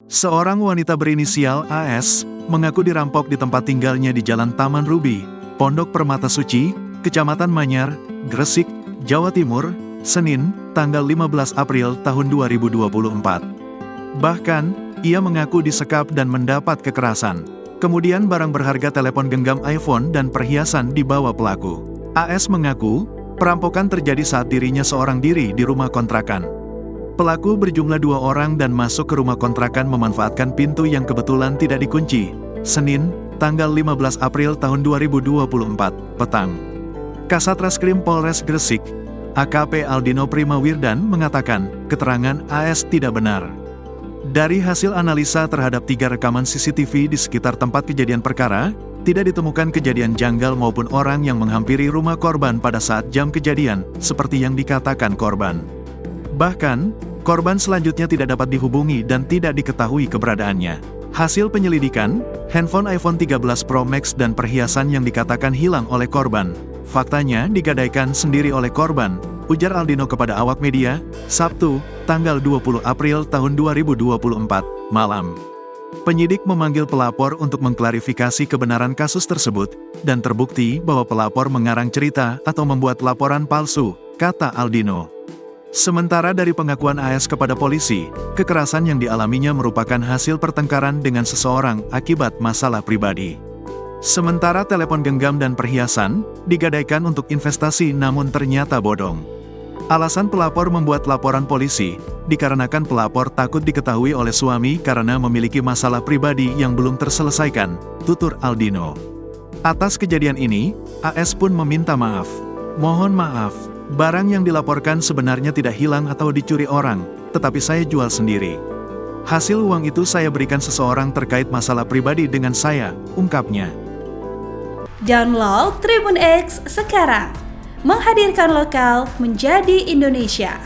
Seorang wanita berinisial AS mengaku dirampok di tempat tinggalnya di Jalan Taman Rubi, Pondok Permata Suci, Kecamatan Manyar, Gresik, Jawa Timur, Senin, tanggal 15 April tahun 2024. Bahkan, ia mengaku disekap dan mendapat kekerasan. Kemudian barang berharga telepon genggam iPhone dan perhiasan dibawa pelaku. AS mengaku, perampokan terjadi saat dirinya seorang diri di rumah kontrakan. Pelaku berjumlah 2 orang dan masuk ke rumah kontrakan memanfaatkan pintu yang kebetulan tidak dikunci. Senin, tanggal 15 April tahun 2024, petang. Kasat Reskrim Polres Gresik, AKP Aldino Primawirdan mengatakan, keterangan AS tidak benar. Dari hasil analisa terhadap 3 rekaman CCTV di sekitar tempat kejadian perkara, tidak ditemukan kejadian janggal maupun orang yang menghampiri rumah korban pada saat jam kejadian, seperti yang dikatakan korban. Bahkan, korban selanjutnya tidak dapat dihubungi dan tidak diketahui keberadaannya. Hasil penyelidikan, handphone iPhone 13 Pro Max dan perhiasan yang dikatakan hilang oleh korban, faktanya digadaikan sendiri oleh korban, ujar Aldino kepada awak media, Sabtu, tanggal 20 April tahun 2024, malam. Penyidik memanggil pelapor untuk mengklarifikasi kebenaran kasus tersebut, dan terbukti bahwa pelapor mengarang cerita atau membuat laporan palsu, kata Aldino. Sementara dari pengakuan AS kepada polisi, kekerasan yang dialaminya merupakan hasil pertengkaran dengan seseorang akibat masalah pribadi. Sementara telepon genggam dan perhiasan digadaikan untuk investasi namun ternyata bodong. Alasan pelapor membuat laporan polisi, dikarenakan pelapor takut diketahui oleh suami karena memiliki masalah pribadi yang belum terselesaikan, tutur Aldino. Atas kejadian ini, AS pun meminta maaf. Mohon maaf, barang yang dilaporkan sebenarnya tidak hilang atau dicuri orang, tetapi saya jual sendiri. Hasil uang itu saya berikan seseorang terkait masalah pribadi dengan saya, ungkapnya. Download Tribun X sekarang, menghadirkan lokal menjadi Indonesia.